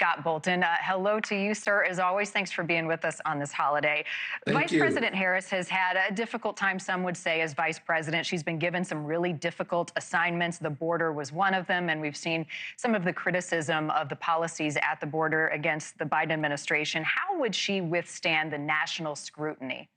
Scott Bolton. Hello to you, sir. As always, thanks for being with us on this holiday. Thank Vice you. President Harris has had a difficult time, some would say, as vice president. She's been given some really difficult assignments. The border was one of them, and we've seen some of the criticism of the policies at the border against the Biden administration. How would she withstand the national scrutiny?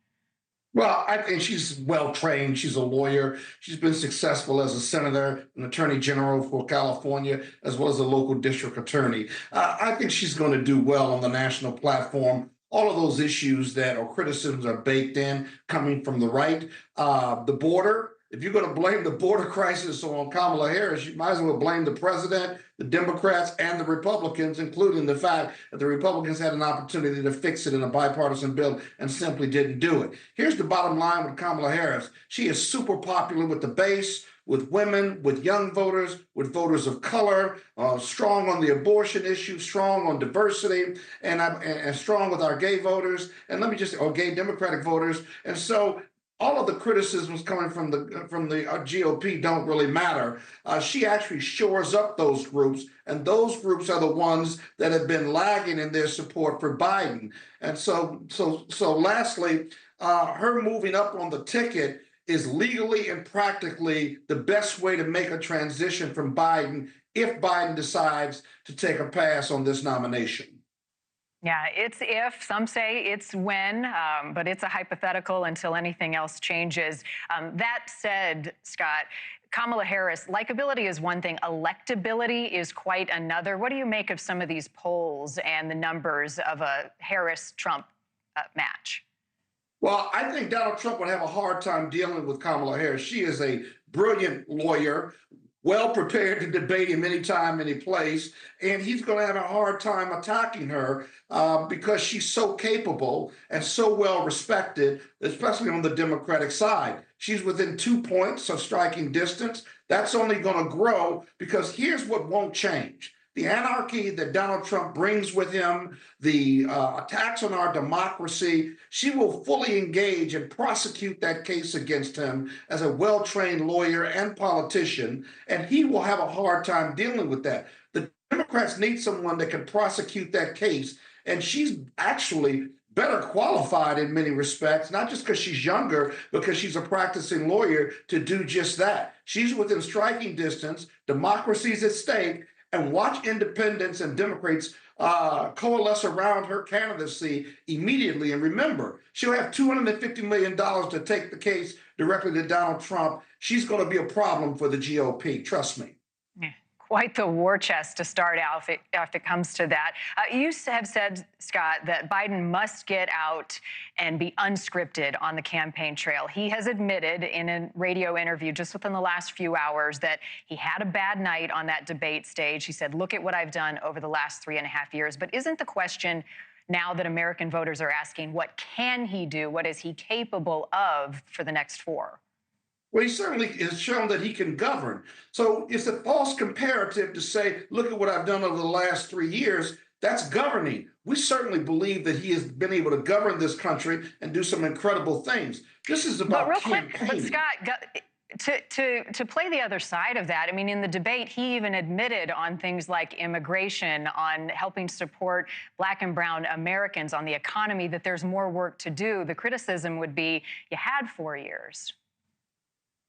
Well, I think she's well trained. She's a lawyer. She's been successful as a senator, an attorney general for California, as well as a local district attorney. I think she's going to do well on the national platform. All of those issues that or criticisms are baked in coming from the right. The border. If you're going to blame the border crisis on Kamala Harris, you might as well blame the president, the Democrats, and the Republicans, including the fact that the Republicans had an opportunity to fix it in a bipartisan bill and simply didn't do it. Here's the bottom line with Kamala Harris. She is super popular with the base, with women, with young voters, with voters of color, strong on the abortion issue, strong on diversity, and strong with our gay voters, and let me just, or gay Democratic voters. And so all of the criticisms coming from the GOP don't really matter. She actually shores up those groups, and those groups are the ones that have been lagging in their support for Biden. And so lastly, her moving up on the ticket is legally and practically the best way to make a transition from Biden if Biden decides to take a pass on this nomination. Yeah, it's if, some say it's when, but it's a hypothetical until anything else changes. That said, Scott, Kamala Harris, likability is one thing, electability is quite another. What do you make of some of these polls and the numbers of a Harris-Trump match? Well, I think Donald Trump would have a hard time dealing with Kamala Harris. She is a brilliant lawyer, well prepared to debate him anytime, any place, and he's going to have a hard time attacking her because she's so capable and so well respected, especially on the Democratic side. She's within 2 points of striking distance. That's only going to grow because here's what won't change. The anarchy that Donald Trump brings with him, the attacks on our democracy, she will fully engage and prosecute that case against him as a well-trained lawyer and politician, and he will have a hard time dealing with that. The Democrats need someone that can prosecute that case, and she's actually better qualified in many respects, not just because she's younger, because she's a practicing lawyer to do just that. She's within striking distance, democracy's at stake, and watch independents and Democrats coalesce around her candidacy immediately. And remember, she'll have $250 million to take the case directly to Donald Trump. She's going to be a problem for the GOP. Trust me. Yeah. Quite the war chest to start out if it comes to that. You have said, Scott, that Biden must get out and be unscripted on the campaign trail. He has admitted in a radio interview just within the last few hours that he had a bad night on that debate stage. He said, look at what I've done over the last 3.5 years. But isn't the question now that American voters are asking, what can he do? What is he capable of for the next 4? Well, he certainly has shown that he can govern. So it's a false comparative to say, look at what I've done over the last 3 years. That's governing. We certainly believe that he has been able to govern this country and do some incredible things. This is about campaigning. But Scott, to play the other side of that, I mean, in the debate, he even admitted on things like immigration, on helping support Black and brown Americans, on the economy, that there's more work to do. The criticism would be, you had 4 years.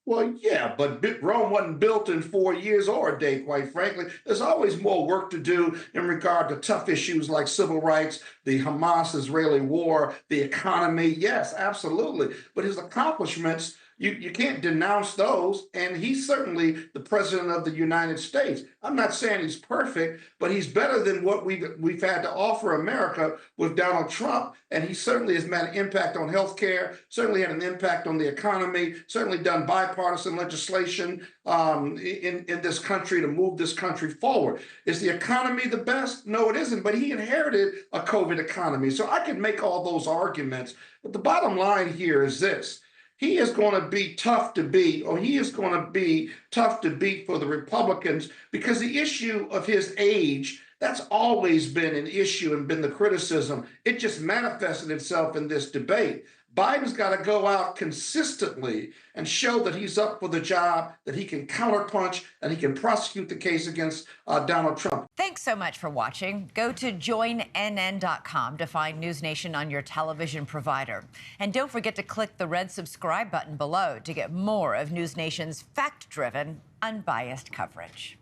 Well, yeah, but Rome wasn't built in 4 years or a day, quite frankly. There's always more work to do in regard to tough issues like civil rights, the Hamas-Israeli war, the economy. Yes, absolutely. But his accomplishments, you can't denounce those. And he's certainly the president of the United States. I'm not saying he's perfect, but he's better than what we've had to offer America with Donald Trump. And he certainly has made an impact on healthcare, certainly had an impact on the economy, certainly done bipartisan legislation in this country to move this country forward. Is the economy the best? No, it isn't. But he inherited a COVID economy. So I can make all those arguments. But the bottom line here is this. He is going to be tough to beat, or he is going to be tough to beat for the Republicans because the issue of his age, That's always been an issue and been the criticism. It just manifested itself in this debate. Biden's got to go out consistently and show that he's up for the job, that he can counterpunch, and he can prosecute the case against Donald Trump. Thanks so much for watching. Go to joinnn.com to find NewsNation on your television provider. And don't forget to click the red subscribe button below to get more of NewsNation's fact-driven, unbiased coverage.